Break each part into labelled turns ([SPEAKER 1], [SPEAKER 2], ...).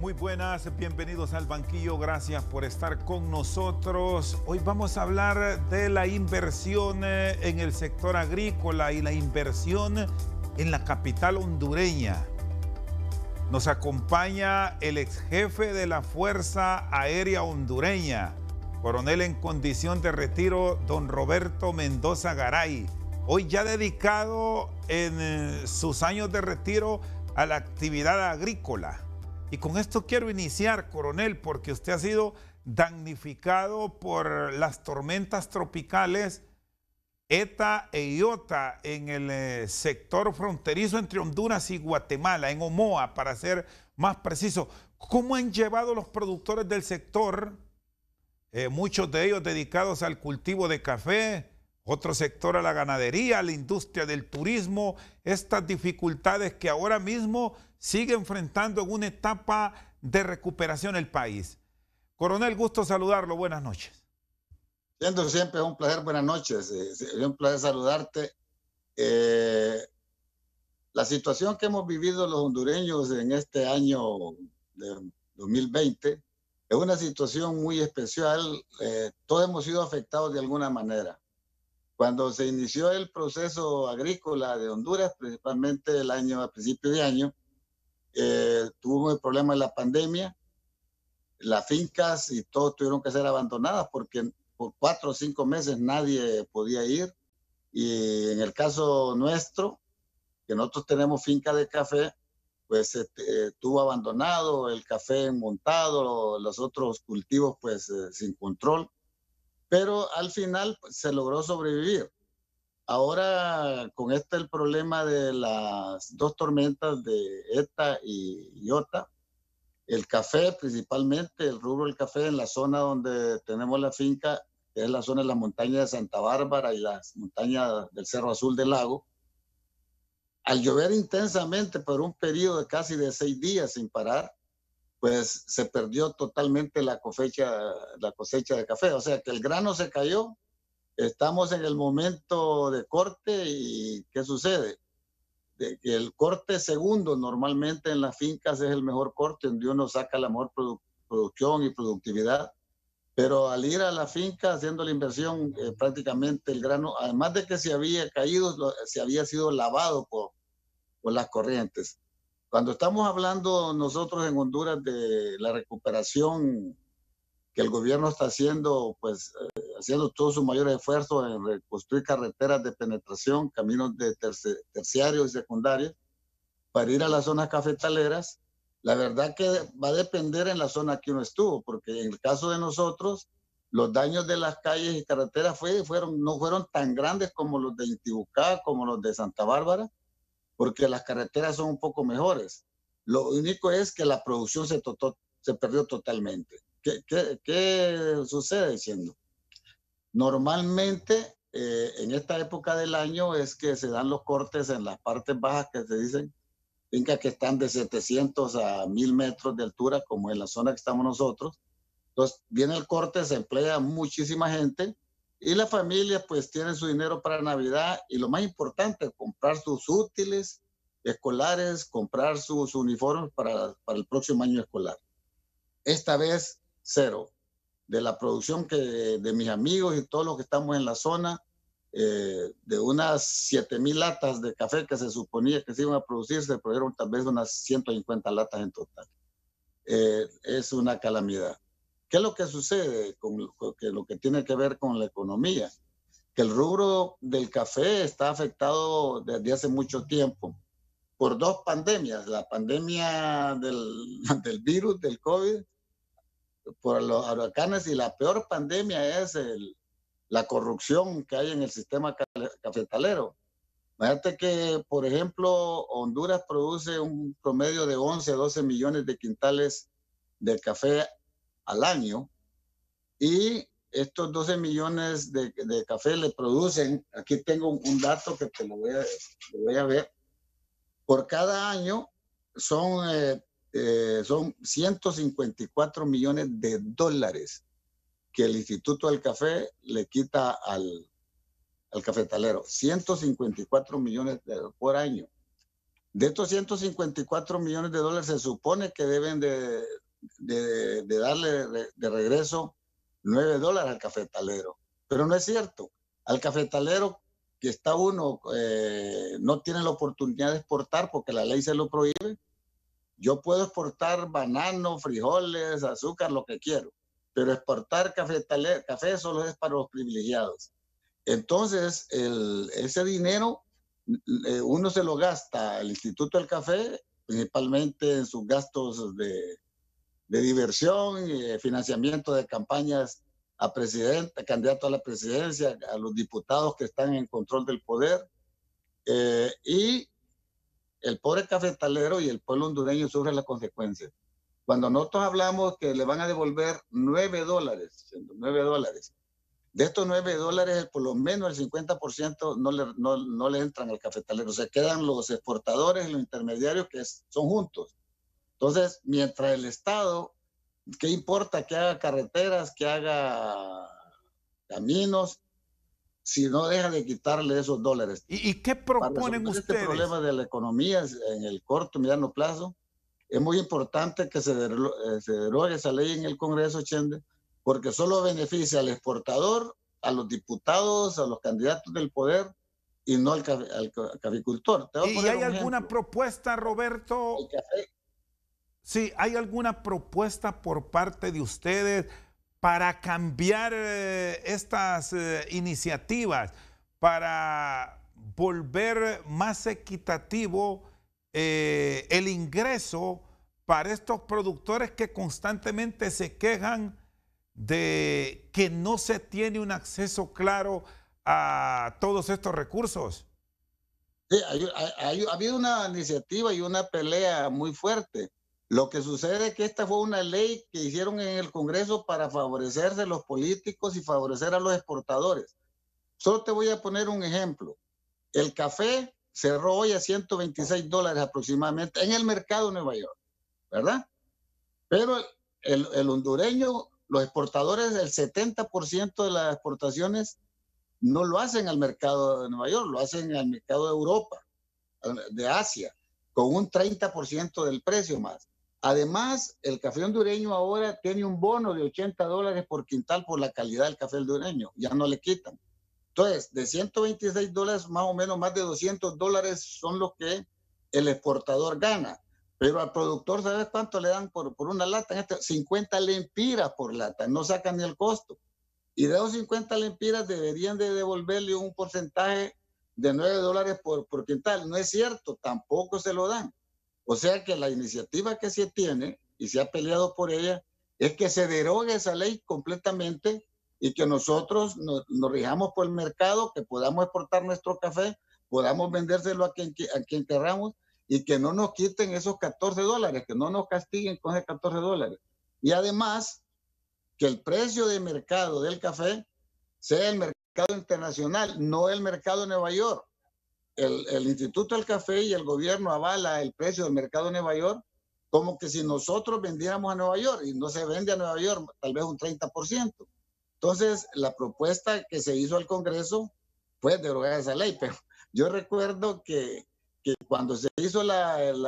[SPEAKER 1] Muy buenas, bienvenidos al banquillo, gracias por estar con nosotros. Hoy vamos a hablar de la inversión en el sector agrícola y la inversión en la capital hondureña. Nos acompaña el ex jefe de la Fuerza Aérea Hondureña, coronel en condición de retiro, don Roberto Mendoza Garay, hoy ya dedicado en sus años de retiro a la actividad agrícola. Y con esto quiero iniciar, coronel, porque usted ha sido damnificado por las tormentas tropicales ETA e IOTA en el sector fronterizo entre Honduras y Guatemala, en Omoa, para ser más preciso. ¿Cómo han llevado los productores del sector, muchos de ellos dedicados al cultivo de café, otro sector a la ganadería, a la industria del turismo, estas dificultades que ahora mismo sigue enfrentando en una etapa de recuperación el país? Coronel, gusto saludarlo, buenas noches.
[SPEAKER 2] Siempre es un placer, buenas noches, es un placer saludarte. La situación que hemos vivido los hondureños en este año de 2020 es una situación muy especial. Todos hemos sido afectados de alguna manera. Cuando se inició el proceso agrícola de Honduras, principalmente a principios de año, tuvo el problema de la pandemia. Las fincas y todo tuvieron que ser abandonadas porque por 4 o 5 meses nadie podía ir. Y en el caso nuestro, que nosotros tenemos finca de café, pues estuvo abandonado, el café montado, los otros cultivos pues sin control. Pero al final pues, se logró sobrevivir. Ahora, con el problema de las dos tormentas de ETA y IOTA, el café, principalmente el rubro del café, en la zona donde tenemos la finca, que es la zona de las montañas de Santa Bárbara y las montañas del Cerro Azul del Lago, al llover intensamente por un periodo de casi de 6 días sin parar, pues se perdió totalmente la cosecha de café. O sea que el grano se cayó. Estamos en el momento de corte y ¿qué sucede? De que el corte segundo normalmente en las fincas es el mejor corte, donde uno saca la mejor producción y productividad. Pero al ir a la finca haciendo la inversión, prácticamente el grano, además de que se había caído, se había sido lavado por las corrientes. Cuando estamos hablando nosotros en Honduras de la recuperación que el gobierno está haciendo, pues haciendo todo su mayor esfuerzo en reconstruir carreteras de penetración, caminos de terciarios y secundarios, para ir a las zonas cafetaleras, la verdad que va a depender en la zona que uno estuvo, porque en el caso de nosotros, los daños de las calles y carreteras no fueron tan grandes como los de Intibucá, como los de Santa Bárbara, porque las carreteras son un poco mejores. Lo único es que la producción se perdió totalmente. ¿Qué sucede diciendo? Normalmente en esta época del año es que se dan los cortes en las partes bajas que se dicen, fincas que están de 700 a 1000 metros de altura, como en la zona que estamos nosotros. Entonces viene el corte, se emplea muchísima gente y la familia pues tiene su dinero para Navidad y lo más importante, comprar sus útiles escolares, comprar sus uniformes para el próximo año escolar. Esta vez cero. De la producción de mis amigos y todos los que estamos en la zona, de unas 7000 latas de café que se suponía que se iban a producir, se produjeron tal vez unas 150 latas en total. Es una calamidad. ¿Qué es lo que sucede con lo que tiene que ver con la economía? Que el rubro del café está afectado desde hace mucho tiempo por dos pandemias. La pandemia del virus, del COVID, por los huracanes, y la peor pandemia es la corrupción que hay en el sistema cafetalero. Fíjate que, por ejemplo, Honduras produce un promedio de 11 a 12 millones de quintales de café al año y estos 12 millones de café le producen, aquí tengo un dato que te lo voy a ver, por cada año son 154 millones de dólares que el Instituto del Café le quita al cafetalero. 154 millones por año. De estos 154 millones de dólares se supone que deben de darle de regreso $9 al cafetalero. Pero no es cierto. Al cafetalero que está uno, no tiene la oportunidad de exportar porque la ley se lo prohíbe. Yo puedo exportar banano, frijoles, azúcar, lo que quiero, pero exportar café solo es para los privilegiados. Entonces, ese dinero uno se lo gasta al Instituto del Café, principalmente en sus gastos de diversión y financiamiento de campañas a presidente, candidato a la presidencia, a los diputados que están en control del poder. Y el pobre cafetalero y el pueblo hondureño sufren las consecuencias. Cuando nosotros hablamos que le van a devolver $9, de estos $9, por lo menos el 50% no le entran al cafetalero. Se quedan los exportadores y los intermediarios que son juntos. Entonces, mientras el Estado, ¿qué importa que haga carreteras, que haga caminos, si no deja de quitarle esos dólares?
[SPEAKER 1] ¿Y qué proponen ustedes?
[SPEAKER 2] Este problema de la economía en el corto y mediano plazo, es muy importante que se derogue esa ley en el Congreso, Chende, porque solo beneficia al exportador, a los diputados, a los candidatos del poder y no al caficultor.
[SPEAKER 1] ¿Y hay alguna propuesta, Roberto?
[SPEAKER 2] El café.
[SPEAKER 1] Sí, ¿hay alguna propuesta por parte de ustedes para cambiar estas iniciativas, para volver más equitativo el ingreso para estos productores que constantemente se quejan de que no se tiene un acceso claro a todos estos recursos?
[SPEAKER 2] Sí, ha habido una iniciativa y una pelea muy fuerte. Lo que sucede es que esta fue una ley que hicieron en el Congreso para favorecerse a los políticos y favorecer a los exportadores. Solo te voy a poner un ejemplo. El café cerró hoy a $126 aproximadamente en el mercado de Nueva York, ¿verdad? Pero el hondureño, los exportadores, el 70% de las exportaciones no lo hacen al mercado de Nueva York, lo hacen al mercado de Europa, de Asia, con un 30% del precio más. Además, el café hondureño ahora tiene un bono de $80 por quintal por la calidad del café hondureño, ya no le quitan. Entonces, de $126, más o menos más de $200 son los que el exportador gana. Pero al productor, ¿sabes cuánto le dan por una lata? 50 lempiras por lata, no sacan ni el costo. Y de esos 50 lempiras deberían de devolverle un porcentaje de $9 por quintal. No es cierto, tampoco se lo dan. O sea que la iniciativa que se tiene, y se ha peleado por ella, es que se derogue esa ley completamente y que nosotros nos rijamos por el mercado, que podamos exportar nuestro café, podamos vendérselo a quien queramos y que no nos quiten esos $14, que no nos castiguen con esos $14. Y además, que el precio de mercado del café sea el mercado internacional, no el mercado de Nueva York. El Instituto del Café y el gobierno avala el precio del mercado de Nueva York como que si nosotros vendiéramos a Nueva York y no se vende a Nueva York tal vez un 30%. Entonces, la propuesta que se hizo al Congreso fue derogar esa ley, pero yo recuerdo que cuando se hizo el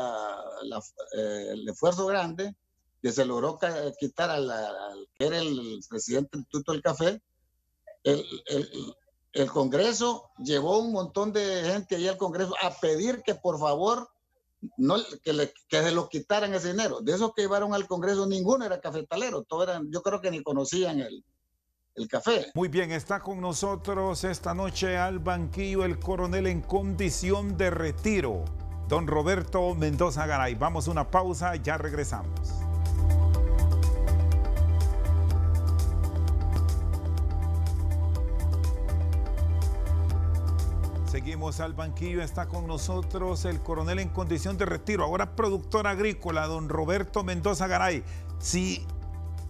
[SPEAKER 2] esfuerzo grande, que se logró quitar al que era el presidente del Instituto del Café, el Congreso llevó un montón de gente ahí al Congreso a pedir que por favor que se lo quitaran ese dinero. De esos que llevaron al Congreso, ninguno era cafetalero, todos eran, yo creo que ni conocían el café.
[SPEAKER 1] Muy bien, está con nosotros esta noche al banquillo el coronel en condición de retiro, don Roberto Mendoza Garay. Vamos a una pausa, ya regresamos. Seguimos al banquillo, está con nosotros el coronel en condición de retiro, ahora productor agrícola, don Roberto Mendoza Garay. Si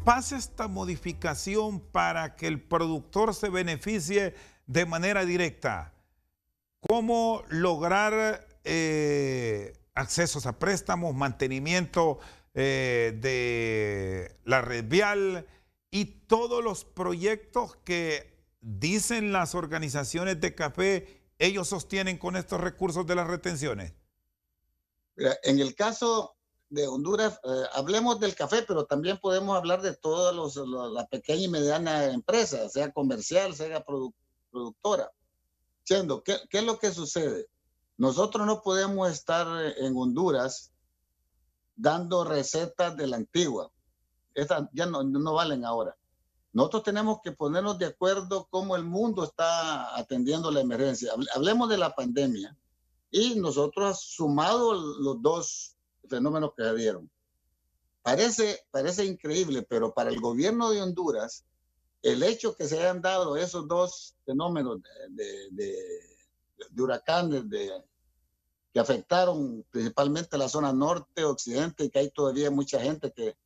[SPEAKER 1] pasa esta modificación para que el productor se beneficie de manera directa, ¿cómo lograr accesos a préstamos, mantenimiento de la red vial y todos los proyectos que dicen las organizaciones de café ellos sostienen con estos recursos de las retenciones?
[SPEAKER 2] En el caso de Honduras, hablemos del café, pero también podemos hablar de toda la pequeña y mediana empresa, sea comercial, sea productora. Siendo, ¿qué es lo que sucede? Nosotros no podemos estar en Honduras dando recetas de la antigua. Estas ya no valen ahora. Nosotros tenemos que ponernos de acuerdo cómo el mundo está atendiendo la emergencia. Hablemos de la pandemia y nosotros sumado los dos fenómenos que se dieron. Parece increíble, pero para el gobierno de Honduras, el hecho que se hayan dado esos dos fenómenos de huracanes que afectaron principalmente la zona norte, occidente, y que hay todavía mucha gente que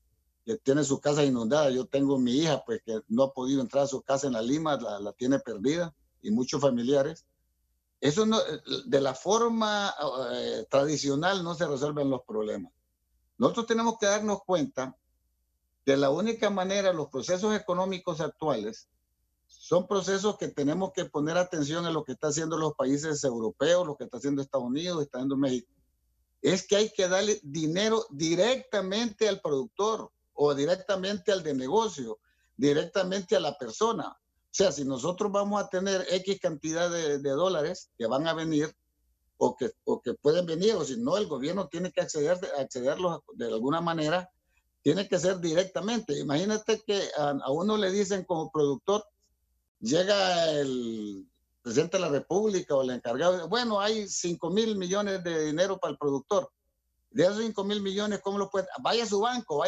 [SPEAKER 2] tiene su casa inundada. Yo tengo mi hija, pues, que no ha podido entrar a su casa en la Lima, la tiene perdida, y muchos familiares. Eso no, de la forma tradicional no se resuelven los problemas. Nosotros tenemos que darnos cuenta de la única manera, los procesos económicos actuales son procesos que tenemos que poner atención a lo que está haciendo los países europeos, lo que está haciendo Estados Unidos, está haciendo México. Es que hay que darle dinero directamente al productor o directamente al de negocio, directamente a la persona. O sea, si nosotros vamos a tener X cantidad de dólares que van a venir o que pueden venir, o si no, el gobierno tiene que accederlos de alguna manera, tiene que ser directamente. Imagínate que a uno le dicen como productor, llega el presidente de la República o el encargado, bueno, hay 5,000 millones de dinero para el productor. De esos 5,000 millones, ¿cómo lo puede? Vaya a su banco.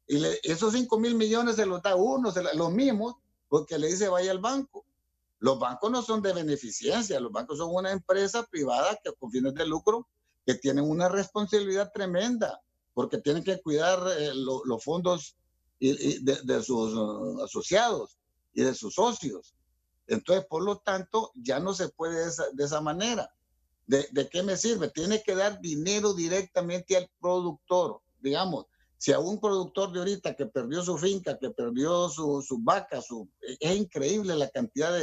[SPEAKER 2] Y esos 5,000 millones se los da uno, los mismos, porque le dice vaya al banco. Los bancos no son de beneficencia, los bancos son una empresa privada que con fines de lucro, que tienen una responsabilidad tremenda, porque tienen que cuidar los fondos de sus asociados y de sus socios. Entonces, por lo tanto, ya no se puede de esa manera. ¿De qué me sirve? Tiene que dar dinero directamente al productor. Digamos, si a un productor de ahorita que perdió su finca, que perdió su vaca, es increíble la cantidad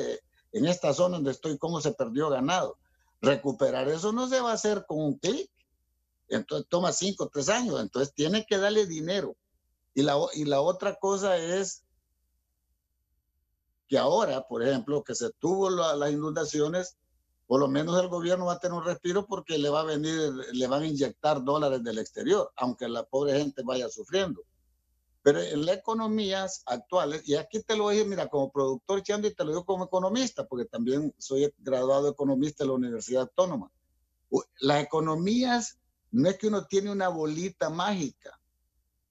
[SPEAKER 2] en esta zona donde estoy, cómo se perdió ganado. Recuperar eso no se va a hacer con un clic. Entonces toma 5 o 3 años. Entonces tiene que darle dinero. Y la otra cosa es que ahora, por ejemplo, que se tuvo las inundaciones, por lo menos el gobierno va a tener un respiro porque le van a inyectar dólares del exterior, aunque la pobre gente vaya sufriendo. Pero en las economías actuales, y aquí te lo dije, mira, como productor, Chando, y te lo digo como economista, porque también soy graduado economista de la Universidad Autónoma. Las economías no es que uno tiene una bolita mágica,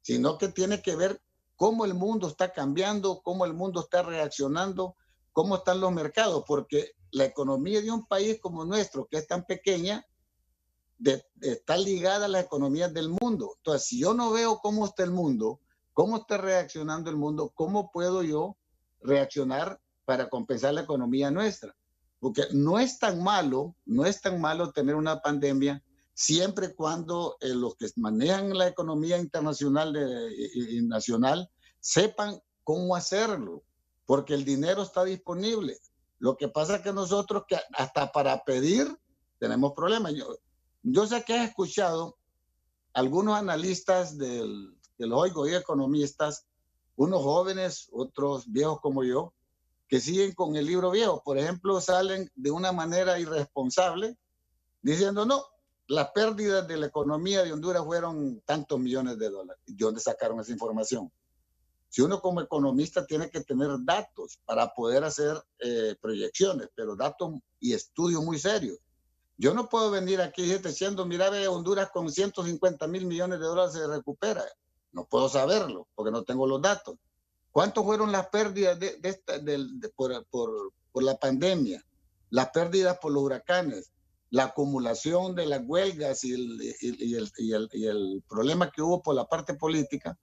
[SPEAKER 2] sino que tiene que ver cómo el mundo está cambiando, cómo el mundo está reaccionando, cómo están los mercados, porque la economía de un país como nuestro, que es tan pequeña, está ligada a las economías del mundo. Entonces, si yo no veo cómo está el mundo, cómo está reaccionando el mundo, ¿cómo puedo yo reaccionar para compensar la economía nuestra? Porque no es tan malo tener una pandemia siempre y cuando los que manejan la economía internacional y nacional sepan cómo hacerlo, porque el dinero está disponible. Lo que pasa es que nosotros, que hasta para pedir, tenemos problemas. Yo sé que has escuchado algunos analistas que los oigo y economistas, unos jóvenes, otros viejos como yo, que siguen con el libro viejo. Por ejemplo, salen de una manera irresponsable diciendo, no, las pérdidas de la economía de Honduras fueron tantos millones de dólares. ¿De dónde sacaron esa información? Si uno como economista tiene que tener datos para poder hacer proyecciones, pero datos y estudios muy serios. Yo no puedo venir aquí diciendo, mira, Honduras con 150,000 millones de dólares se recupera. No puedo saberlo porque no tengo los datos. ¿Cuántos fueron las pérdidas por la pandemia? Las pérdidas por los huracanes, la acumulación de las huelgas y el problema que hubo por la parte política.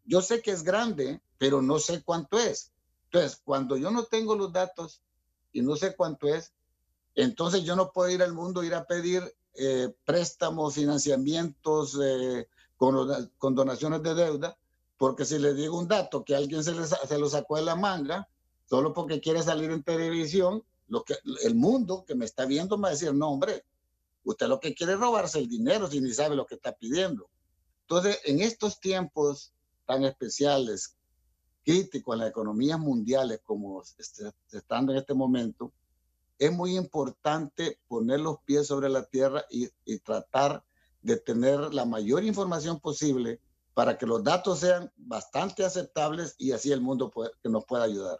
[SPEAKER 2] Yo sé que es grande, pero no sé cuánto es. Entonces, cuando yo no tengo los datos y no sé cuánto es, entonces yo no puedo ir al mundo, ir a pedir préstamos, financiamientos, con donaciones de deuda, porque si le digo un dato que alguien se lo sacó de la manga, solo porque quiere salir en televisión, el mundo que me está viendo me va a decir, no, hombre, Usted lo que quiere es robarse el dinero si ni sabe lo que está pidiendo. Entonces, en estos tiempos tan especiales, críticos en las economías mundiales como estando en este momento, es muy importante poner los pies sobre la tierra y tratar de tener la mayor información posible para que los datos sean bastante aceptables y así el mundo que nos pueda ayudar.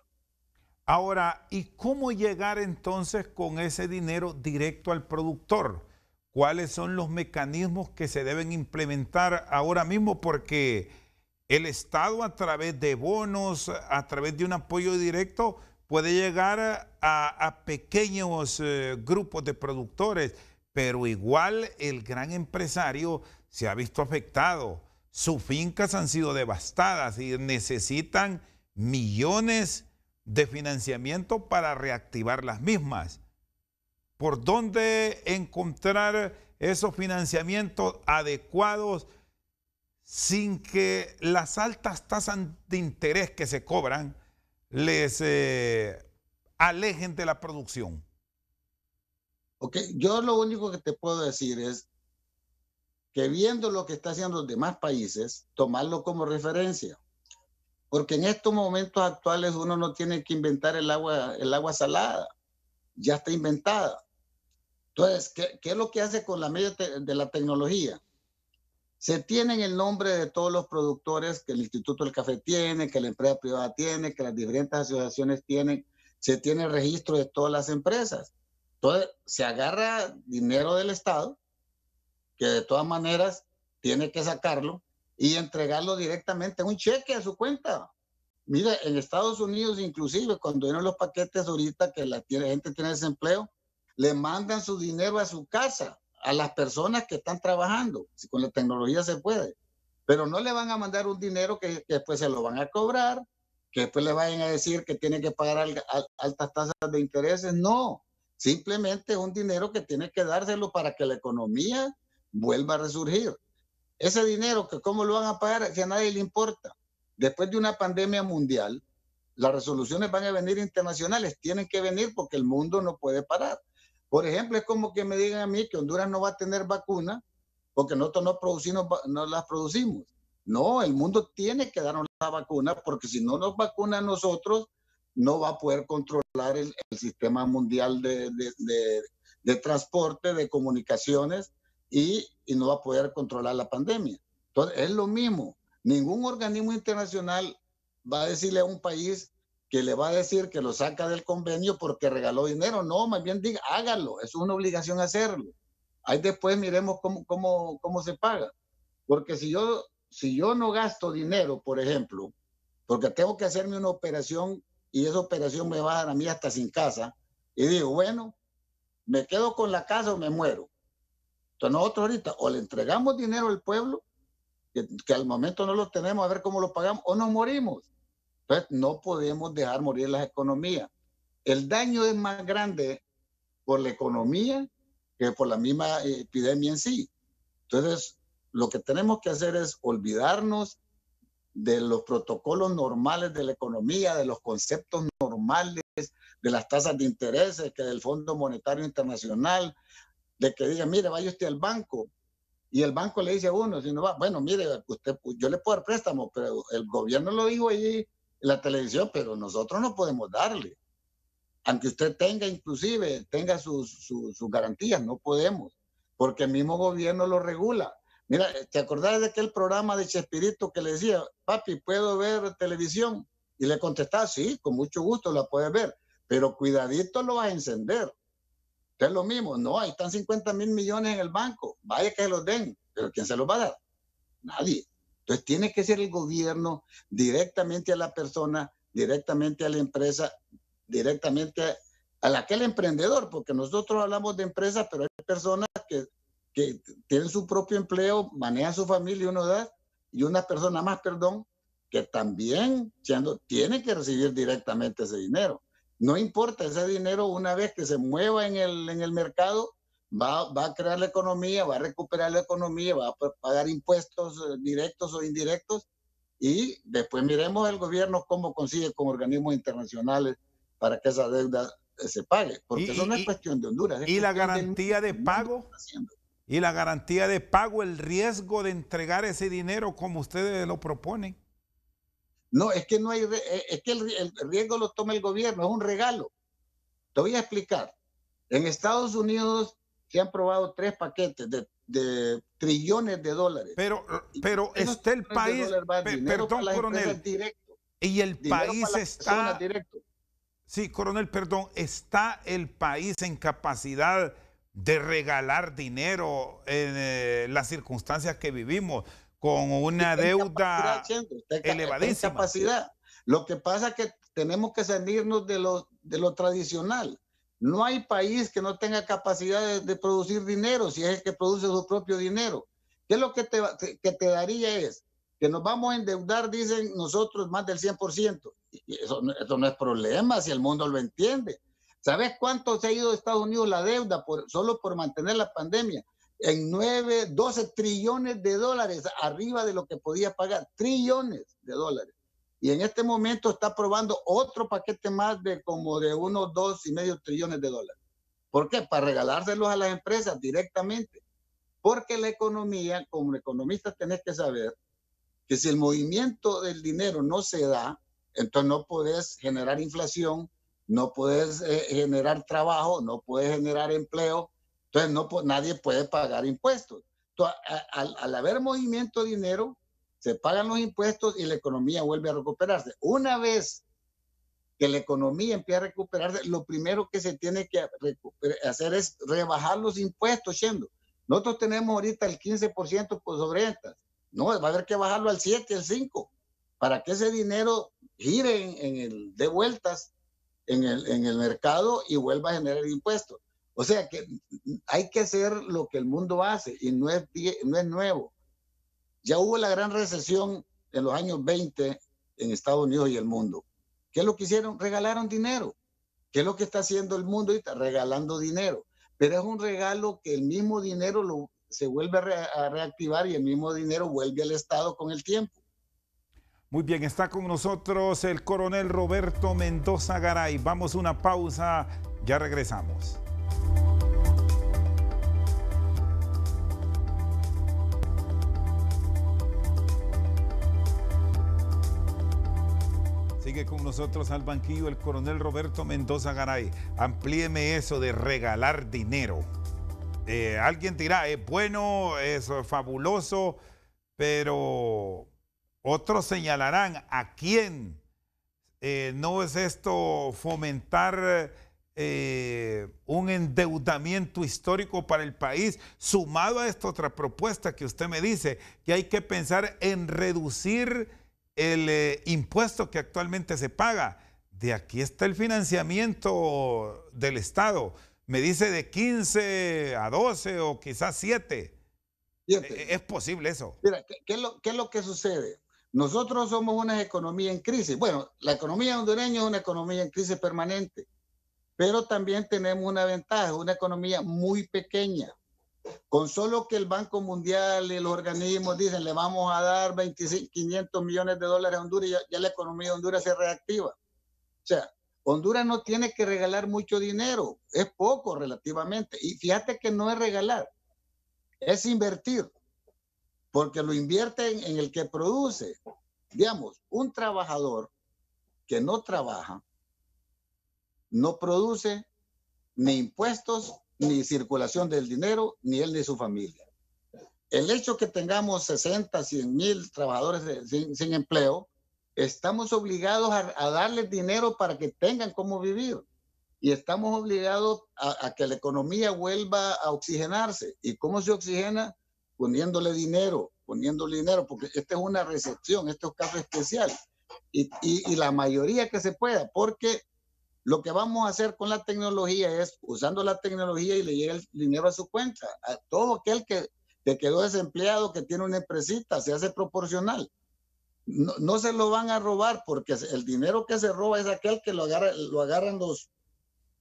[SPEAKER 1] Ahora, ¿y cómo llegar entonces con ese dinero directo al productor? ¿Cuáles son los mecanismos que se deben implementar ahora mismo? Porque el Estado a través de bonos, a través de un apoyo directo, puede llegar a pequeños grupos de productores, pero igual el gran empresario se ha visto afectado. Sus fincas han sido devastadas y necesitan millones de financiamiento para reactivar las mismas. ¿Por dónde encontrar esos financiamientos adecuados sin que las altas tasas de interés que se cobran les alejen de la producción?
[SPEAKER 2] Ok, yo lo único que te puedo decir es que viendo lo que están haciendo los demás países, tomarlo como referencia. Porque en estos momentos actuales uno no tiene que inventar el agua salada, ya está inventada. Entonces, ¿qué es lo que hace con la media de la tecnología? Se tienen el nombre de todos los productores que el Instituto del Café tiene, que la empresa privada tiene, que las diferentes asociaciones tienen, se tiene el registro de todas las empresas. Entonces, se agarra dinero del Estado, que de todas maneras tiene que sacarlo y entregarlo directamente un cheque a su cuenta. Mira, en Estados Unidos inclusive cuando vienen los paquetes ahorita que la gente tiene desempleo, le mandan su dinero a su casa, a las personas que están trabajando, si con la tecnología se puede, pero no le van a mandar un dinero que después se lo van a cobrar, que después le vayan a decir que tiene que pagar altas tasas de intereses, no, simplemente es un dinero que tiene que dárselo para que la economía vuelva a resurgir. Ese dinero, que ¿cómo lo van a pagar? Que a nadie le importa. Después de una pandemia mundial, las resoluciones van a venir internacionales, tienen que venir porque el mundo no puede parar. Por ejemplo, es como que me digan a mí que Honduras no va a tener vacuna porque nosotros no las producimos. No, el mundo tiene que darnos la vacuna porque si no nos vacuna a nosotros, no va a poder controlar el sistema mundial de transporte, de comunicaciones y no va a poder controlar la pandemia. Entonces, es lo mismo. Ningún organismo internacional va a decirle a un país que le va a decir que lo saca del convenio porque regaló dinero. No, más bien diga, hágalo. Es una obligación hacerlo. Ahí después miremos cómo se paga. Porque si yo no gasto dinero, por ejemplo, porque tengo que hacerme una operación y esa operación me va a dar a mí hasta sin casa, y digo, bueno, me quedo con la casa o me muero. Entonces nosotros ahorita o le entregamos dinero al pueblo, que al momento no lo tenemos, a ver cómo lo pagamos, o nos morimos. Entonces no podemos dejar morir las economías. El daño es más grande por la economía que por la misma epidemia en sí. Entonces, lo que tenemos que hacer es olvidarnos de los protocolos normales de la economía, de los conceptos normales, de las tasas de interés, que del Fondo Monetario Internacional, de que diga, mire, vaya usted al banco, y el banco le dice a uno, si no va, bueno, mire, usted, yo le puedo dar préstamo, pero el gobierno lo dijo allí en la televisión, pero nosotros no podemos darle. Aunque usted tenga sus garantías, no podemos, porque el mismo gobierno lo regula. Mira, ¿te acordás de aquel programa de Chespirito que le decía, papi, ¿puedo ver televisión? Y le contestaba, sí, con mucho gusto la puedes ver, pero cuidadito lo vas a encender. Es lo mismo, no, ahí están 50,000 millones en el banco, vaya que se los den, pero ¿quién se los va a dar? Nadie. Entonces tiene que ser el gobierno directamente a la persona, directamente a la empresa, directamente a aquel emprendedor, porque nosotros hablamos de empresas, pero hay personas que tienen su propio empleo, manejan su familia y una persona más, perdón, que también tiene que recibir directamente ese dinero. No importa, ese dinero una vez que se mueva en el mercado, va a crear la economía, va a recuperar la economía, va a pagar impuestos directos o indirectos y después miremos el gobierno cómo consigue con organismos internacionales para que esa deuda se pague, porque eso no es cuestión de Honduras.
[SPEAKER 1] ¿Y la garantía de pago? ¿Y la garantía de pago, el riesgo de entregar ese dinero como ustedes lo proponen?
[SPEAKER 2] No, es que no hay, es que el riesgo lo toma el gobierno, es un regalo. Te voy a explicar. En Estados Unidos se han aprobado 3 paquetes de trillones de dólares.
[SPEAKER 1] Pero está el país, perdón, coronel, y el país está, sí, coronel, perdón, ¿está el país en capacidad de regalar dinero en las circunstancias que vivimos con una deuda elevadísima?
[SPEAKER 2] Capacidad. Lo que pasa es que tenemos que salirnos de lo tradicional. No hay país que no tenga capacidad de producir dinero, si es el que produce su propio dinero. ¿Qué es lo que te daría? Es que nos vamos a endeudar, dicen nosotros, más del 100%. Y eso no es problema si el mundo lo entiende. ¿Sabes cuánto se ha ido de Estados Unidos la deuda solo por mantener la pandemia? En 12 trillones de dólares, arriba de lo que podía pagar, trillones de dólares. Y en este momento está aprobando otro paquete más de como de unos 2,5 trillones de dólares. ¿Por qué? Para regalárselos a las empresas directamente. Porque la economía, como economista tenés que saber que si el movimiento del dinero no se da, entonces no podés generar inflación, no podés generar trabajo, no podés generar empleo, entonces nadie puede pagar impuestos. Entonces, al haber movimiento de dinero, se pagan los impuestos y la economía vuelve a recuperarse. Una vez que la economía empieza a recuperarse, lo primero que se tiene que hacer es rebajar los impuestos, Shendo. Nosotros tenemos ahorita el 15% por sobre ventas. No, va a haber que bajarlo al 7, al 5, para que ese dinero gire de vueltas en el mercado y vuelva a generar impuestos. O sea que hay que hacer lo que el mundo hace y no es nuevo. Ya hubo la gran recesión en los años 20 en Estados Unidos y el mundo. ¿Qué es lo que hicieron? Regalaron dinero. ¿Qué es lo que está haciendo el mundo ahorita? Regalando dinero. Pero es un regalo que el mismo dinero se vuelve a reactivar y el mismo dinero vuelve al Estado con el tiempo.
[SPEAKER 1] Muy bien, está con nosotros el coronel Roberto Mendoza Garay. Vamos a una pausa, ya regresamos. Sigue con nosotros al banquillo el coronel Roberto Mendoza Garay. Amplíeme eso de regalar dinero. Alguien dirá, es bueno, es fabuloso, pero otros señalarán a quién. ¿No es esto fomentar un endeudamiento histórico para el país? Sumado a esta otra propuesta que usted me dice, que hay que pensar en reducir el impuesto que actualmente se paga. De aquí está el financiamiento del Estado. Me dice de 15 a 12 o quizás 7. ¿Es posible eso?
[SPEAKER 2] Mira, ¿qué es lo que sucede? Nosotros somos una economía en crisis. Bueno, la economía hondureña es una economía en crisis permanente, pero también tenemos una ventaja, una economía muy pequeña. Con solo que el Banco Mundial y los organismos dicen le vamos a dar 500 millones de dólares a Honduras, ya la economía de Honduras se reactiva. O sea, Honduras no tiene que regalar mucho dinero, es poco relativamente. Y fíjate que no es regalar, es invertir, porque lo invierte en el que produce. Digamos, un trabajador que no trabaja, no produce ni impuestos, ni circulación del dinero, ni él ni su familia. El hecho que tengamos 60, 100 mil trabajadores sin empleo, estamos obligados a darles dinero para que tengan cómo vivir. Y estamos obligados a que la economía vuelva a oxigenarse. ¿Y cómo se oxigena? Poniéndole dinero, porque esta es una recepción, este es un caso especial. Y la mayoría que se pueda, porque lo que vamos a hacer con la tecnología es, usando la tecnología y le llega el dinero a su cuenta. A todo aquel que quedó desempleado, que tiene una empresita, se hace proporcional. No se lo van a robar, porque el dinero que se roba es aquel que lo agarran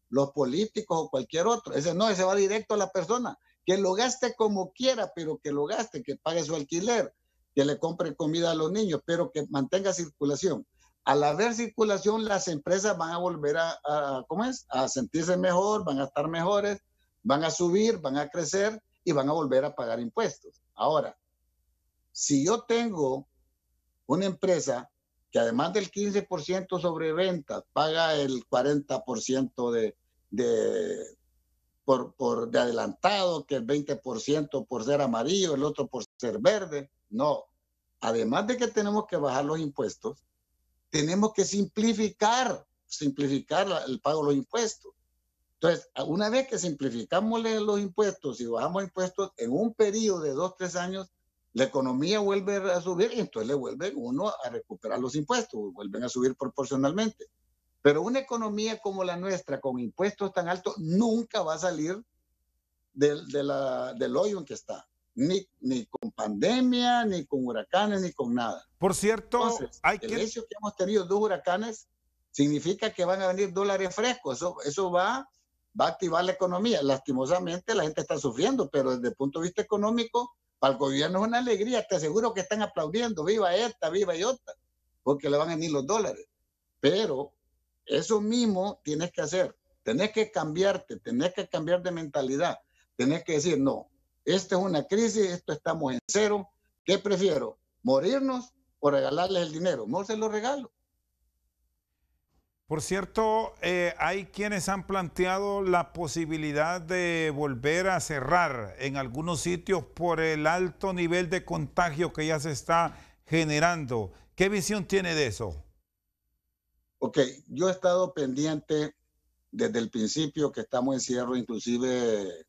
[SPEAKER 2] los políticos o cualquier otro. Ese va directo a la persona. Que lo gaste como quiera, pero que lo gaste, que pague su alquiler, que le compre comida a los niños, pero que mantenga circulación. Al haber circulación, las empresas van a volver ¿cómo es? A sentirse mejor, van a estar mejores, van a subir, van a crecer y van a volver a pagar impuestos. Ahora, si yo tengo una empresa que además del 15% sobre ventas paga el 40% de adelantado, que el 20% por ser amarillo, el otro por ser verde. No. Además de que tenemos que bajar los impuestos, tenemos que simplificar el pago de los impuestos. Entonces, una vez que simplificamos los impuestos y bajamos impuestos, en un periodo de 2, 3 años, la economía vuelve a subir y entonces le vuelven uno a recuperar los impuestos, vuelven a subir proporcionalmente. Pero una economía como la nuestra, con impuestos tan altos, nunca va a salir del hoyo en que está. Ni con pandemia, ni con huracanes, ni con nada.
[SPEAKER 1] Por cierto,
[SPEAKER 2] entonces, el hecho que hemos tenido 2 huracanes significa que van a venir dólares frescos. Eso va a activar la economía. Lastimosamente, la gente está sufriendo, pero desde el punto de vista económico, para el gobierno es una alegría. Te aseguro que están aplaudiendo. Viva esta, viva Iota, porque le van a venir los dólares. Pero eso mismo tienes que hacer. Tenés que cambiarte, tenés que cambiar de mentalidad. Tenés que decir, no, esta es una crisis, esto estamos en cero. ¿Qué prefiero? ¿Morirnos o regalarles el dinero? No se lo regalo.
[SPEAKER 1] Por cierto, hay quienes han planteado la posibilidad de volver a cerrar en algunos sitios por el alto nivel de contagio que ya se está generando. ¿Qué visión tiene de eso?
[SPEAKER 2] Ok, yo he estado pendiente desde el principio que estamos en cierre, inclusive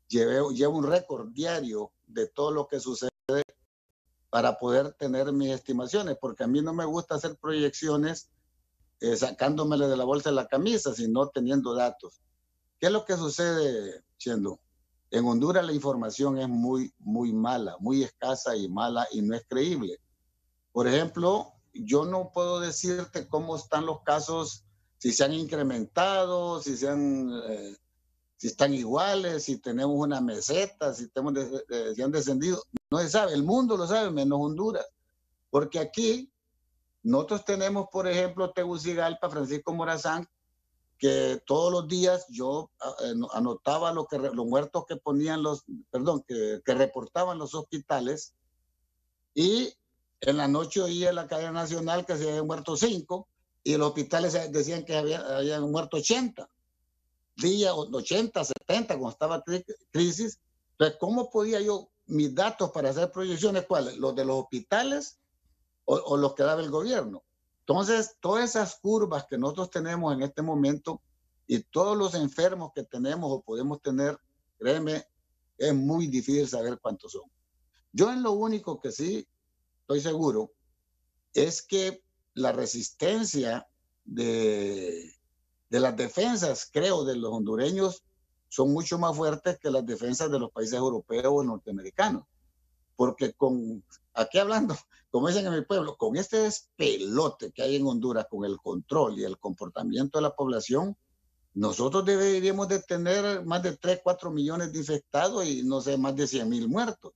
[SPEAKER 2] llevo un récord diario de todo lo que sucede para poder tener mis estimaciones, porque a mí no me gusta hacer proyecciones sacándomele de la bolsa de la camisa, sino teniendo datos. ¿Qué es lo que sucede, Chendo? En Honduras la información es muy, muy mala, muy escasa y mala y no es creíble. Por ejemplo, yo no puedo decirte cómo están los casos, si se han incrementado, si están iguales, si tenemos una meseta, si han descendido. No se sabe, el mundo lo sabe, menos Honduras. Porque aquí nosotros tenemos, por ejemplo, Tegucigalpa, Francisco Morazán, que todos los días yo anotaba los muertos que ponían que reportaban los hospitales, y en la noche oía la cadena nacional que se habían muerto 5 y los hospitales decían que habían muerto 80. Día 80, 70, cuando estaba crisis. Entonces, ¿cómo podía yo, mis datos para hacer proyecciones, cuáles? ¿Los de los hospitales o los que daba el gobierno? Entonces, todas esas curvas que nosotros tenemos en este momento y todos los enfermos que tenemos o podemos tener, créeme, es muy difícil saber cuántos son. Yo en lo único que sí estoy seguro es que la resistencia de las defensas, creo, de los hondureños son mucho más fuertes que las defensas de los países europeos o norteamericanos. Porque aquí hablando, como dicen en mi pueblo, con este despelote que hay en Honduras, con el control y el comportamiento de la población, nosotros deberíamos de tener más de 3, 4 millones de infectados y no sé, más de 100,000 muertos.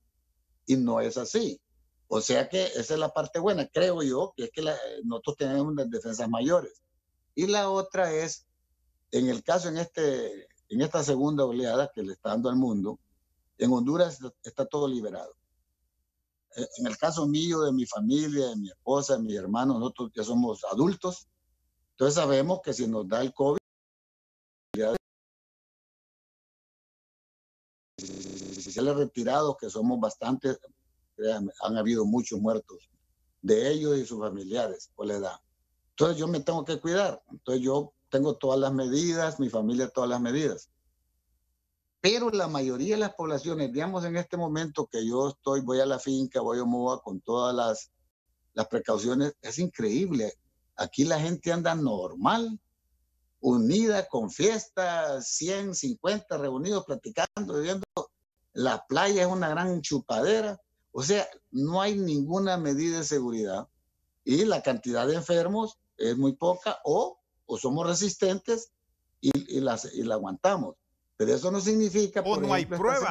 [SPEAKER 2] Y no es así. O sea que esa es la parte buena, creo yo, que es que nosotros tenemos unas defensas mayores. Y la otra es, en el caso, en esta segunda oleada que le está dando al mundo, en Honduras está todo liberado. En el caso mío, de mi familia, de mi esposa, de mis hermanos, nosotros ya somos adultos, entonces sabemos que si nos da el COVID, si se les retirados, que somos bastantes, han habido muchos muertos de ellos y sus familiares por la edad. Entonces yo me tengo que cuidar, entonces yo tengo todas las medidas, mi familia todas las medidas. Pero la mayoría de las poblaciones, digamos en este momento que yo voy a la finca, voy a Moa con todas las precauciones, es increíble. Aquí la gente anda normal, unida, con fiestas, 100, 50 reunidos, platicando, viviendo. La playa es una gran chupadera. O sea, no hay ninguna medida de seguridad y la cantidad de enfermos es muy poca, o somos resistentes y la aguantamos. Pero eso no significa, por
[SPEAKER 1] no
[SPEAKER 2] ejemplo,
[SPEAKER 1] hay pruebas.
[SPEAKER 2] La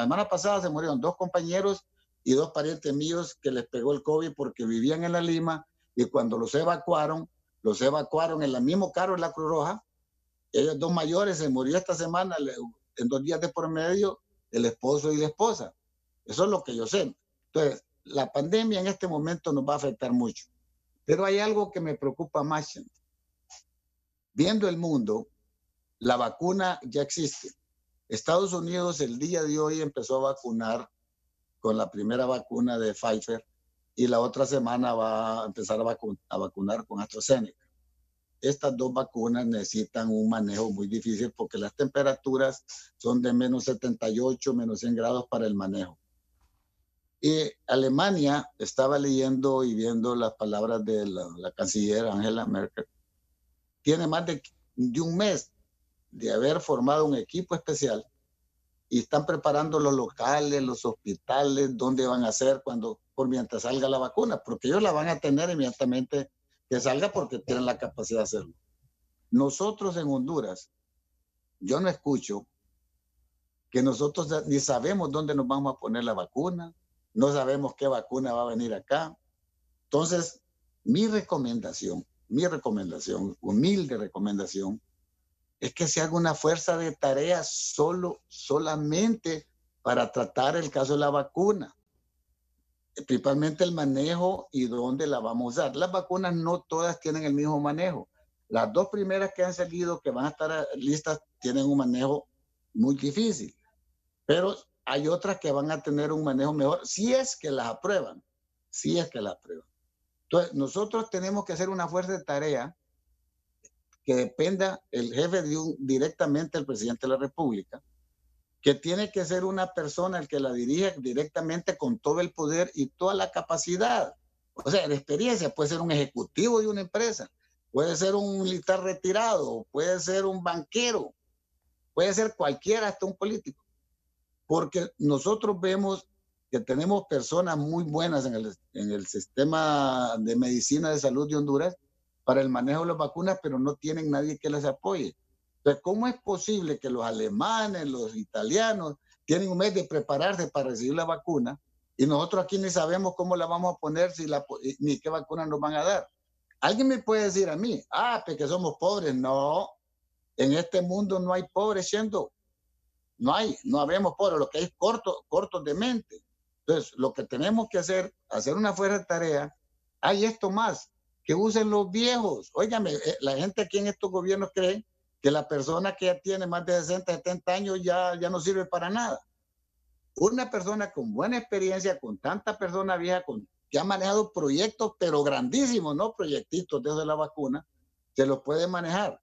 [SPEAKER 2] semana pasada se murieron 2 compañeros y 2 parientes míos que les pegó el COVID porque vivían en La Lima Y cuando los evacuaron en el mismo carro de la Cruz Roja. Ellos dos mayores se murió esta semana, en 2 días de por medio, el esposo y la esposa. Eso es lo que yo sé. Entonces, la pandemia en este momento nos va a afectar mucho. Pero hay algo que me preocupa más. Viendo el mundo, la vacuna ya existe. Estados Unidos el día de hoy empezó a vacunar con la primera vacuna de Pfizer y la otra semana va a empezar a vacunar con AstraZeneca. Estas dos vacunas necesitan un manejo muy difícil porque las temperaturas son de menos 78, menos 100 grados para el manejo. Y Alemania, estaba leyendo y viendo las palabras de la canciller Angela Merkel, tiene más de un mes de haber formado un equipo especial y están preparando los locales, los hospitales, dónde van a hacer por mientras salga la vacuna, porque ellos la van a tener inmediatamente que salga porque tienen la capacidad de hacerlo. Nosotros en Honduras, yo no escucho que nosotros ni sabemos dónde nos vamos a poner la vacuna, no sabemos qué vacuna va a venir acá. Entonces, mi recomendación, humilde recomendación, es que se haga una fuerza de tareas solamente para tratar el caso de la vacuna. Principalmente el manejo y dónde la vamos a usar. Las vacunas no todas tienen el mismo manejo. Las 2 primeras que han salido, que van a estar listas, tienen un manejo muy difícil. Pero hay otras que van a tener un manejo mejor si es que las aprueban. Entonces, nosotros tenemos que hacer una fuerza de tarea que dependa el jefe directamente del presidente de la República, que tiene que ser una persona el que la dirige directamente con todo el poder y toda la capacidad. O sea, de experiencia, puede ser un ejecutivo de una empresa, puede ser un militar retirado, puede ser un banquero, puede ser cualquiera, hasta un político. Porque nosotros vemos que tenemos personas muy buenas en el sistema de medicina de salud de Honduras para el manejo de las vacunas, pero no tienen nadie que les apoye. Entonces, ¿cómo es posible que los alemanes, los italianos, tienen un mes de prepararse para recibir la vacuna y nosotros aquí ni sabemos cómo la vamos a poner ni qué vacuna nos van a dar? ¿Alguien me puede decir a mí, porque somos pobres? No, en este mundo no hay pobres, Shendo. No habemos pobres, lo que hay es cortos de mente. Entonces, lo que tenemos que hacer una fuerza de tarea. Hay esto más, que usen los viejos. Óigame, la gente aquí en estos gobiernos cree que la persona que ya tiene más de 60, 70 años ya no sirve para nada. Una persona con buena experiencia, con tanta persona vieja, que ha manejado proyectos, pero grandísimos, no proyectitos desde la vacuna, se los puede manejar.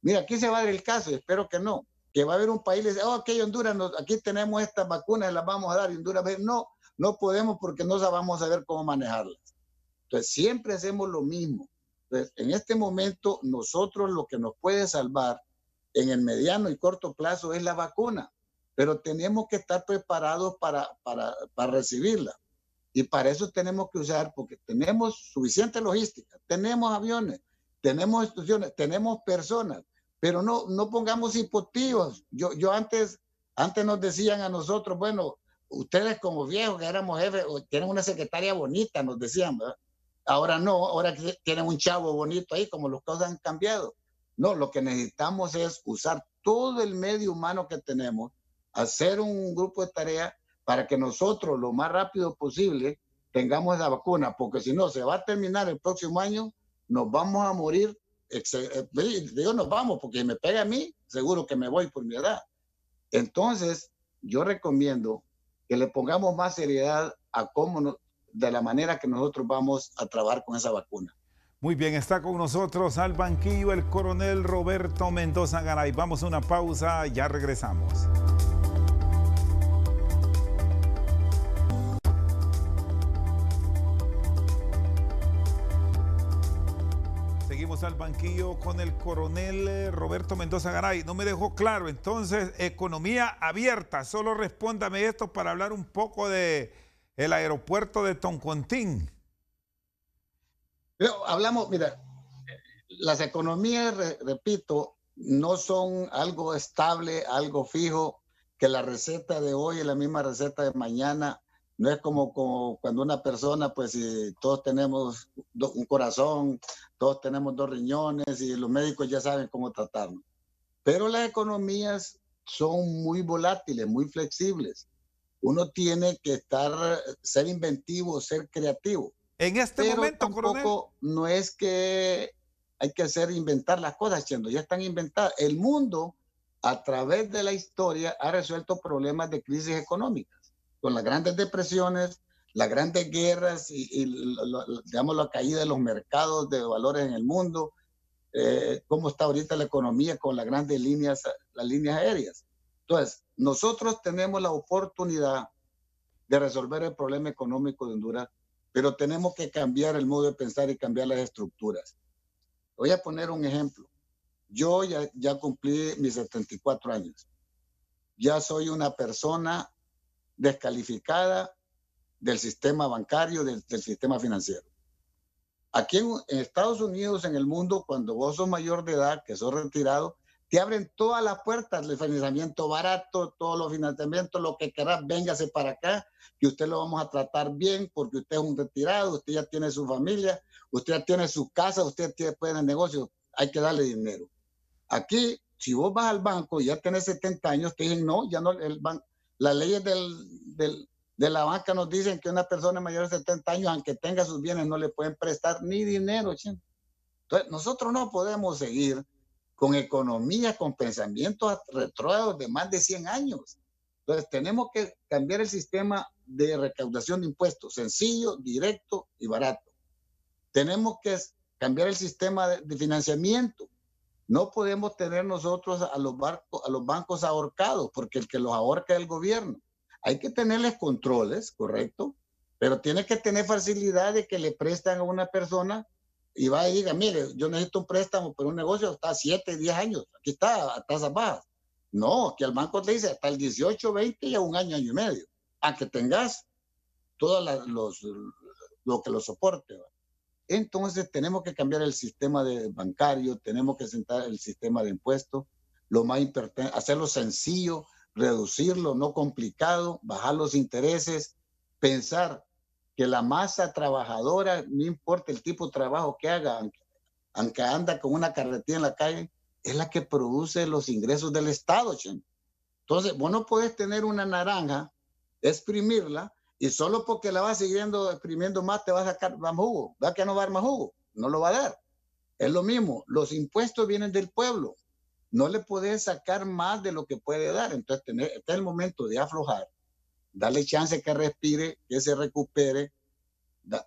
[SPEAKER 2] Mira, aquí se va a dar el caso, y espero que no, que va a haber un país que dice, ok, Honduras, aquí tenemos estas vacunas, las vamos a dar, y Honduras va a decir, no podemos porque no sabemos saber cómo manejarlas. Entonces, siempre hacemos lo mismo. Entonces, en este momento, nosotros lo que nos puede salvar en el mediano y corto plazo es la vacuna, pero tenemos que estar preparados para recibirla. Y para eso tenemos que usar, porque tenemos suficiente logística, tenemos aviones, tenemos instituciones, tenemos personas, pero no pongamos hipotivos. Yo antes nos decían a nosotros, bueno, ustedes como viejos que éramos jefes, tienen una secretaria bonita, nos decían, ¿verdad? Ahora no, ahora tienen un chavo bonito ahí, como los cosas han cambiado. No, lo que necesitamos es usar todo el medio humano que tenemos, hacer un grupo de tareas para que nosotros lo más rápido posible tengamos esa vacuna, porque si no, se va a terminar el próximo año, nos vamos a morir. Digo nos vamos, porque si me pega a mí, seguro que me voy por mi edad. Entonces, yo recomiendo que le pongamos más seriedad a de la manera que nosotros vamos a trabajar con esa vacuna.
[SPEAKER 1] Muy bien, está con nosotros al banquillo el coronel Roberto Mendoza Garay. Vamos a una pausa, ya regresamos. Seguimos al banquillo con el coronel Roberto Mendoza Garay. No me dejó claro, entonces, economía abierta. Solo respóndame esto para hablar un poco de el aeropuerto de Toncontín.
[SPEAKER 2] Pero hablamos, mira, las economías, repito, no son algo estable, algo fijo, que la receta de hoy es la misma receta de mañana. No es como cuando una persona, pues si todos tenemos un corazón, todos tenemos 2 riñones y los médicos ya saben cómo tratarnos. Pero las economías son muy volátiles, muy flexibles. Uno tiene que ser inventivo, ser creativo.
[SPEAKER 1] En este
[SPEAKER 2] Pero
[SPEAKER 1] momento, coronel.
[SPEAKER 2] tampoco no es que hay que inventar las cosas, Chendo, ya están inventadas. El mundo, a través de la historia, ha resuelto problemas de crisis económicas, con las grandes depresiones, las grandes guerras digamos, la caída de los mercados de valores en el mundo, cómo está ahorita la economía con las grandes líneas, las líneas aéreas. Entonces, nosotros tenemos la oportunidad de resolver el problema económico de Honduras, pero tenemos que cambiar el modo de pensar y cambiar las estructuras. Voy a poner un ejemplo. Yo ya cumplí mis 74 años. Ya soy una persona descalificada del sistema bancario, del sistema financiero. Aquí en Estados Unidos, en el mundo, cuando vos sos mayor de edad, que sos retirado, te abren todas las puertas del financiamiento barato, todos los financiamientos, lo que querás, véngase para acá, que usted lo vamos a tratar bien porque usted es un retirado, usted ya tiene su familia, usted ya tiene su casa, usted puede en el negocio, hay que darle dinero. Aquí, si vos vas al banco y ya tenés 70 años, te dicen no, ya no, las leyes de la banca nos dicen que una persona mayor de 70 años, aunque tenga sus bienes, no le pueden prestar ni dinero. Entonces, nosotros no podemos seguir con economía, con pensamientos retrógrados de más de 100 años. Entonces, tenemos que cambiar el sistema de recaudación de impuestos, sencillo, directo y barato. Tenemos que cambiar el sistema de financiamiento. No podemos tener nosotros a los bancos ahorcados, porque el que los ahorca es el gobierno. Hay que tenerles controles, correcto, pero tiene que tener facilidad de que le prestan a una persona y va y diga, mire, yo necesito un préstamo, pero un negocio está a 7, 10 años, aquí está a tasas bajas. No, que el banco te dice hasta el 18, 20 y a un año, año y medio, a que tengas todo lo que lo soporte. ¿Va? Entonces tenemos que cambiar el sistema bancario, tenemos que sentar el sistema de impuestos, lo más importante, hacerlo sencillo, reducirlo, no complicado, bajar los intereses, pensar que la masa trabajadora, no importa el tipo de trabajo que haga, aunque anda con una carretilla en la calle, es la que produce los ingresos del Estado. Entonces, vos no podés tener una naranja, exprimirla, y solo porque la vas siguiendo exprimiendo más te va a sacar más jugo. ¿Va que no va a dar más jugo? No lo va a dar. Es lo mismo, los impuestos vienen del pueblo. No le podés sacar más de lo que puede dar. Entonces, este es el momento de aflojar, darle chance que respire, que se recupere,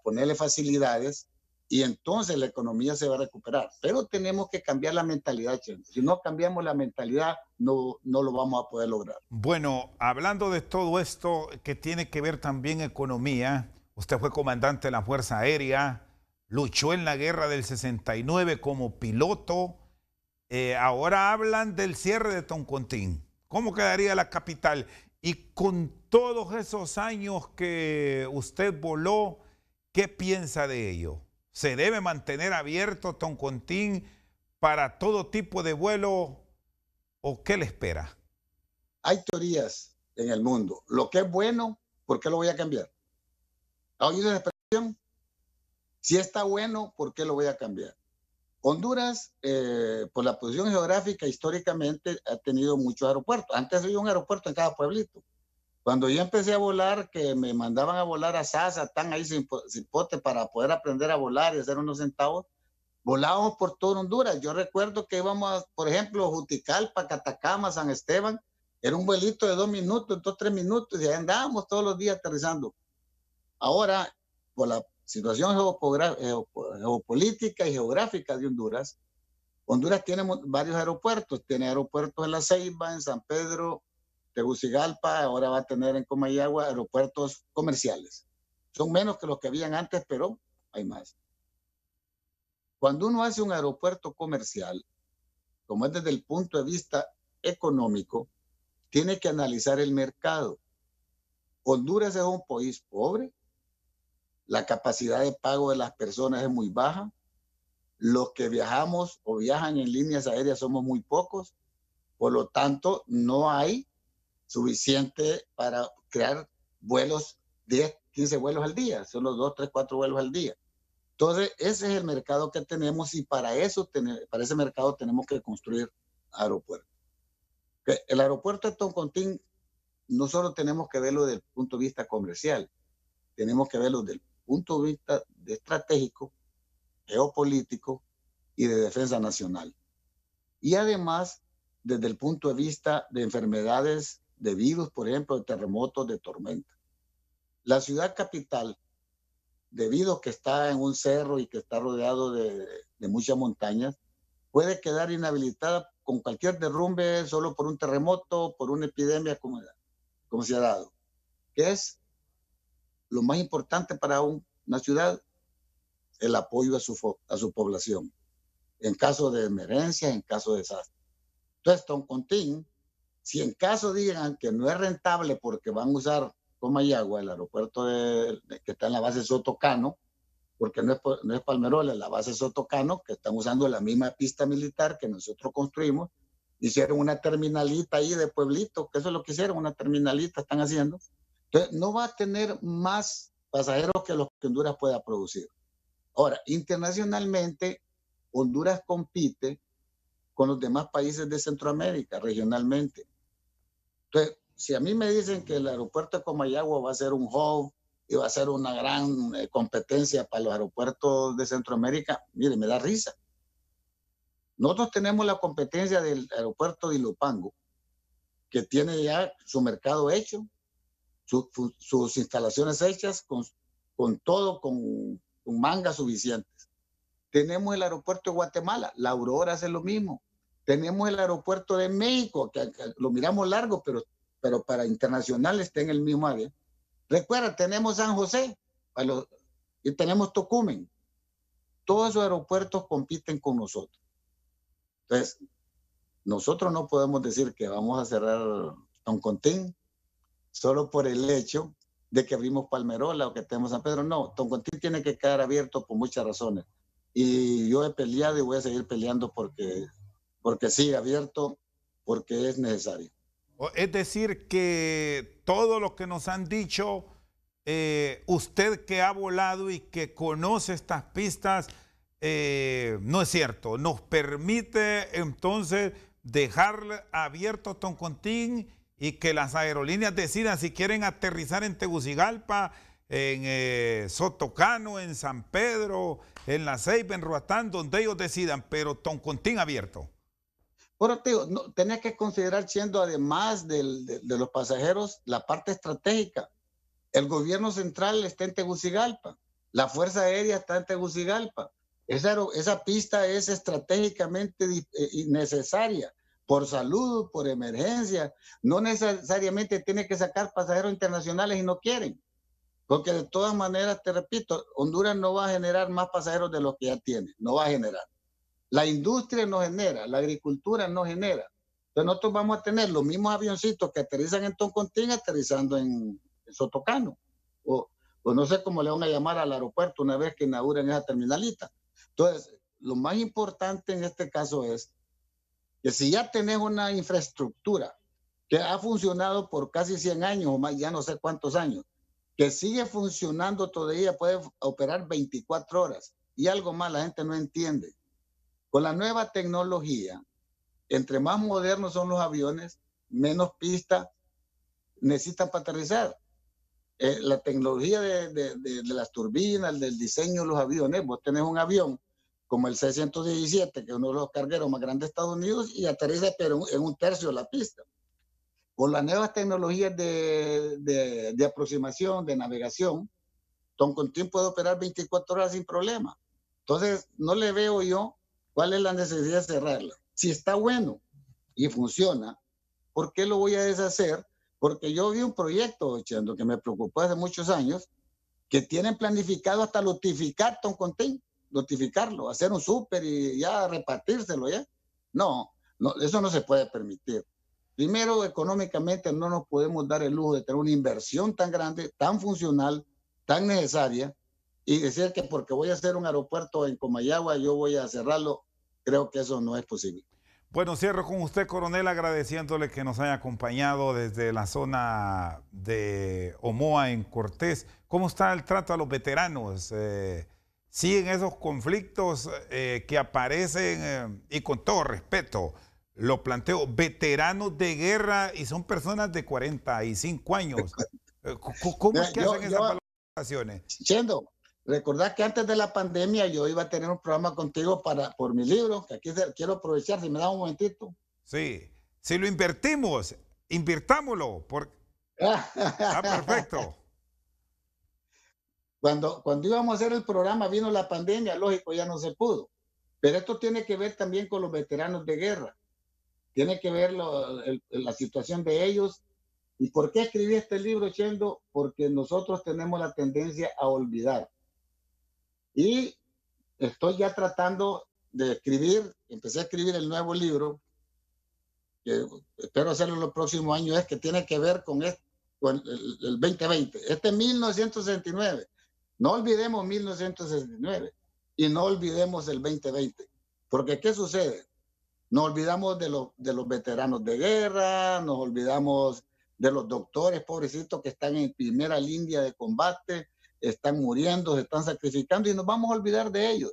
[SPEAKER 2] ponerle facilidades y entonces la economía se va a recuperar. Pero tenemos que cambiar la mentalidad, Chendo. Si no cambiamos la mentalidad, no lo vamos a poder lograr.
[SPEAKER 1] Bueno, hablando de todo esto que tiene que ver también economía, usted fue comandante de la Fuerza Aérea, luchó en la guerra del 69 como piloto, ahora hablan del cierre de Toncontín. ¿Cómo quedaría la capital? Y con todos esos años que usted voló, ¿qué piensa de ello? ¿Se debe mantener abierto Toncontín para todo tipo de vuelo o qué le espera?
[SPEAKER 2] Hay teorías en el mundo. Lo que es bueno, ¿por qué lo voy a cambiar? ¿Ha oído esa expresión? Si está bueno, ¿por qué lo voy a cambiar? Honduras, por la posición geográfica, históricamente ha tenido muchos aeropuertos. Antes había un aeropuerto en cada pueblito. Cuando yo empecé a volar, que me mandaban a volar a Sasa, tan ahí sin pote para poder aprender a volar y hacer unos centavos, volábamos por todo Honduras. Yo recuerdo que íbamos, por ejemplo, Juticalpa, Catacama, San Esteban, era un vuelito de 2 minutos, 2, 3 minutos, y ahí andábamos todos los días aterrizando. Ahora, por la situación geopolítica y geográfica de Honduras, Honduras tiene varios aeropuertos. Tiene aeropuertos en La Ceiba, en San Pedro, Tegucigalpa, ahora va a tener en Comayagua aeropuertos comerciales. Son menos que los que habían antes, pero hay más. Cuando uno hace un aeropuerto comercial, como es desde el punto de vista económico, tiene que analizar el mercado. Honduras es un país pobre, la capacidad de pago de las personas es muy baja, los que viajamos o viajan en líneas aéreas somos muy pocos, por lo tanto no hay suficiente para crear vuelos 10, 15 vuelos al día, solo 2, 3, 4 vuelos al día. Entonces, ese es el mercado que tenemos y para ese mercado tenemos que construir aeropuertos. El aeropuerto de Toncontín no solo tenemos que verlo desde el punto de vista comercial, tenemos que verlo desde el punto de vista estratégico, geopolítico y de defensa nacional. Y además, desde el punto de vista de enfermedades de virus, por ejemplo, de terremotos, de tormenta. La ciudad capital, debido a que está en un cerro y que está rodeado de muchas montañas, puede quedar inhabilitada con cualquier derrumbe solo por un terremoto, por una epidemia como se ha dado. ¿Qué es lo más importante para una ciudad? El apoyo a su población, en caso de emergencia, en caso de desastre. Entonces, Toncontín, si en caso digan que no es rentable porque van a usar Comayagua, el aeropuerto que está en la base Sotocano, porque no es Palmerola, es la base Sotocano, que están usando la misma pista militar que nosotros construimos, hicieron una terminalita ahí de pueblito, que eso es lo que hicieron, una terminalita están haciendo. Entonces, no va a tener más pasajeros que los que Honduras pueda producir. Ahora, internacionalmente, Honduras compite con los demás países de Centroamérica, regionalmente. Entonces, si a mí me dicen que el aeropuerto de Comayagua va a ser un hub y va a ser una gran competencia para los aeropuertos de Centroamérica, mire, me da risa. Nosotros tenemos la competencia del aeropuerto de Ilopango, que tiene ya su mercado hecho, sus instalaciones hechas, con todo, con mangas suficientes. Tenemos el aeropuerto de Guatemala, la Aurora hace lo mismo. Tenemos el aeropuerto de México, que lo miramos largo, pero para internacional está en el mismo área. Recuerda, tenemos San José y tenemos Tocumen. Todos esos aeropuertos compiten con nosotros. Entonces, nosotros no podemos decir que vamos a cerrar Toncontín solo por el hecho de que abrimos Palmerola o que tenemos San Pedro. No, Toncontín tiene que quedar abierto por muchas razones. Y yo he peleado y voy a seguir peleando porque sigue abierto, porque es necesario.
[SPEAKER 1] Es decir, que todo lo que nos han dicho, usted que ha volado y que conoce estas pistas, no es cierto. Nos permite entonces dejar abierto Toncontín y que las aerolíneas decidan si quieren aterrizar en Tegucigalpa, en Sotocano, en San Pedro, en La Ceiba, en Roatán, donde ellos decidan, pero Toncontín abierto.
[SPEAKER 2] Bueno, tío, no, tenés que considerar siendo además de los pasajeros la parte estratégica. El gobierno central está en Tegucigalpa, la Fuerza Aérea está en Tegucigalpa. Esa pista es estratégicamente necesaria por salud, por emergencia. No necesariamente tiene que sacar pasajeros internacionales y no quieren. Porque de todas maneras, te repito, Honduras no va a generar más pasajeros de los que ya tiene, no va a generar. La industria no genera, la agricultura no genera. Entonces nosotros vamos a tener los mismos avioncitos que aterrizan en Toncontín aterrizando en Sotocano. O no sé cómo le van a llamar al aeropuerto una vez que inauguren esa terminalita. Entonces, lo más importante en este caso es que si ya tenés una infraestructura que ha funcionado por casi 100 años o más, ya no sé cuántos años, que sigue funcionando todavía, puede operar 24 horas y algo más la gente no entiende. Con la nueva tecnología, entre más modernos son los aviones, menos pistas necesitan para aterrizar. La tecnología de las turbinas, del diseño de los aviones, vos tenés un avión como el C-117, que es uno de los cargueros más grandes de Estados Unidos, y aterriza pero en un tercio de la pista. Con las nuevas tecnologías de aproximación, de navegación, Toncontín puede operar 24 horas sin problema. Entonces, no le veo yo cuál es la necesidad de cerrarla. Si está bueno y funciona, ¿por qué lo voy a deshacer? Porque yo vi un proyecto, Chendo, que me preocupó hace muchos años, que tienen planificado hasta notificar Toncontín, notificarlo, hacer un súper y ya repartírselo ya. No, eso no se puede permitir. Primero, económicamente no nos podemos dar el lujo de tener una inversión tan grande, tan funcional, tan necesaria, y decir que porque voy a hacer un aeropuerto en Comayagua yo voy a cerrarlo, creo que eso no es posible.
[SPEAKER 1] Bueno, cierro con usted, coronel, agradeciéndole que nos haya acompañado desde la zona de Omoa en Cortés. ¿Cómo está el trato a los veteranos? ¿Siguen esos conflictos que aparecen? Y con todo respeto, lo planteo, veteranos de guerra y son personas de 45 años. ¿Cómo es que hacen esas valoraciones?
[SPEAKER 2] Chendo, recordad que antes de la pandemia yo iba a tener un programa contigo por mi libro, que aquí quiero aprovechar, si me da un momentito.
[SPEAKER 1] Sí, si lo invertimos, invirtámoslo. Perfecto.
[SPEAKER 2] Cuando íbamos a hacer el programa vino la pandemia, lógico, ya no se pudo. Pero esto tiene que ver también con los veteranos de guerra. Tiene que ver la situación de ellos. ¿Y por qué escribí este libro, Chendo? Porque nosotros tenemos la tendencia a olvidar. Y estoy ya tratando de escribir, empecé a escribir el nuevo libro, que espero hacerlo en los próximos años, es que tiene que ver con el 2020. Este es 1969. No olvidemos 1969 y no olvidemos el 2020. Porque ¿qué sucede? Nos olvidamos de los veteranos de guerra, nos olvidamos de los doctores, pobrecitos, que están en primera línea de combate, están muriendo, se están sacrificando y nos vamos a olvidar de ellos.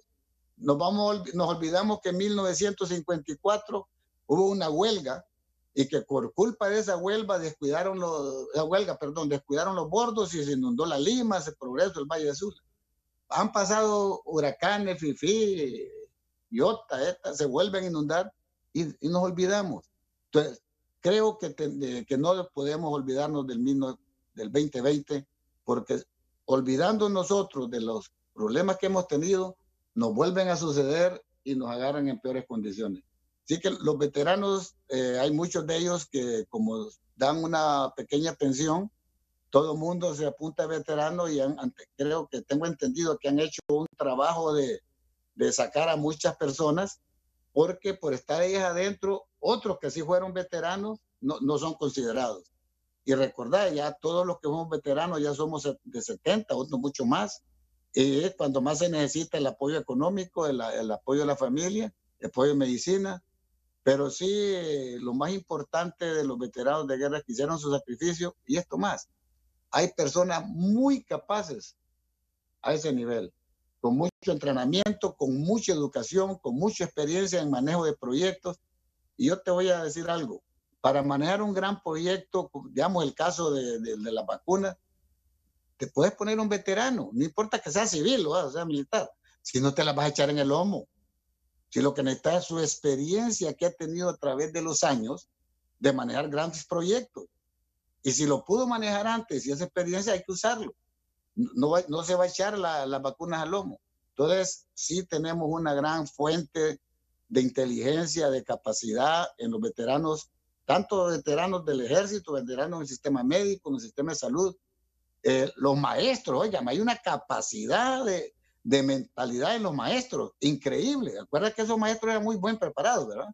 [SPEAKER 2] Nos olvidamos que en 1954 hubo una huelga y que por culpa de esa huelga descuidaron los bordos y se inundó la Lima, se progresó el Valle de Sula. Han pasado huracanes, Fifi, Iota, se vuelven a inundar y nos olvidamos. Entonces, creo que no podemos olvidarnos del 2020, porque olvidando nosotros de los problemas que hemos tenido, nos vuelven a suceder y nos agarran en peores condiciones. Así que los veteranos, hay muchos de ellos que como dan una pequeña pensión, todo el mundo se apunta a veterano y creo que tengo entendido que han hecho un trabajo de sacar a muchas personas, porque por estar ellas adentro, otros que sí fueron veteranos no son considerados. Y recordad, ya todos los que somos veteranos ya somos de 70, otros mucho más. Y es cuando más se necesita el apoyo económico, el apoyo de la familia, el apoyo de medicina. Pero sí, lo más importante de los veteranos de guerra que hicieron su sacrificio, y esto más, hay personas muy capaces a ese nivel, con mucho entrenamiento, con mucha educación, con mucha experiencia en manejo de proyectos. Y yo te voy a decir algo, para manejar un gran proyecto, digamos el caso de la vacuna, te puedes poner un veterano, no importa que sea civil o sea militar, si no te la vas a echar en el lomo. Si lo que necesita es su experiencia que ha tenido a través de los años de manejar grandes proyectos. Y si lo pudo manejar antes y esa experiencia hay que usarlo. No se va a echar las vacunas al lomo. Entonces, sí tenemos una gran fuente de inteligencia, de capacidad en los veteranos, tanto veteranos del ejército, veteranos del sistema médico, en el sistema de salud. Los maestros, oigan, hay una capacidad de mentalidad en los maestros, increíble. Acuerda que esos maestros eran muy bien preparados, ¿verdad?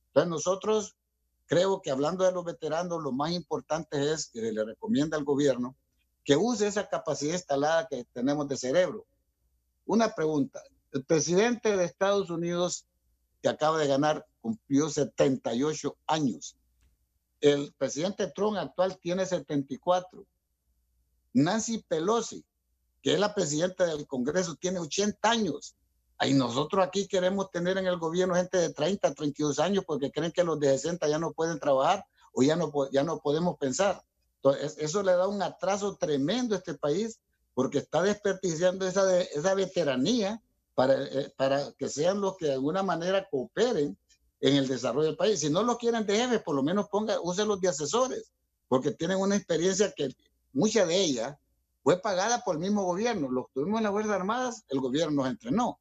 [SPEAKER 2] Entonces nosotros, creo que hablando de los veteranos, lo más importante es que le recomienda al gobierno que use esa capacidad instalada que tenemos de cerebro. Una pregunta, el presidente de Estados Unidos, que acaba de ganar, cumplió 78 años. El presidente Trump actual tiene 74. Nancy Pelosi, que es la presidenta del Congreso, tiene 80 años. Y nosotros aquí queremos tener en el gobierno gente de 30, 32 años porque creen que los de 60 ya no pueden trabajar o ya no podemos pensar. Entonces, eso le da un atraso tremendo a este país porque está desperdiciando esa veteranía para que sean los que de alguna manera cooperen en el desarrollo del país. Si no los quieren de jefes, por lo menos úsenlos de asesores, porque tienen una experiencia que mucha de ella fue pagada por el mismo gobierno. Los tuvimos en las Fuerzas Armadas, el gobierno nos entrenó.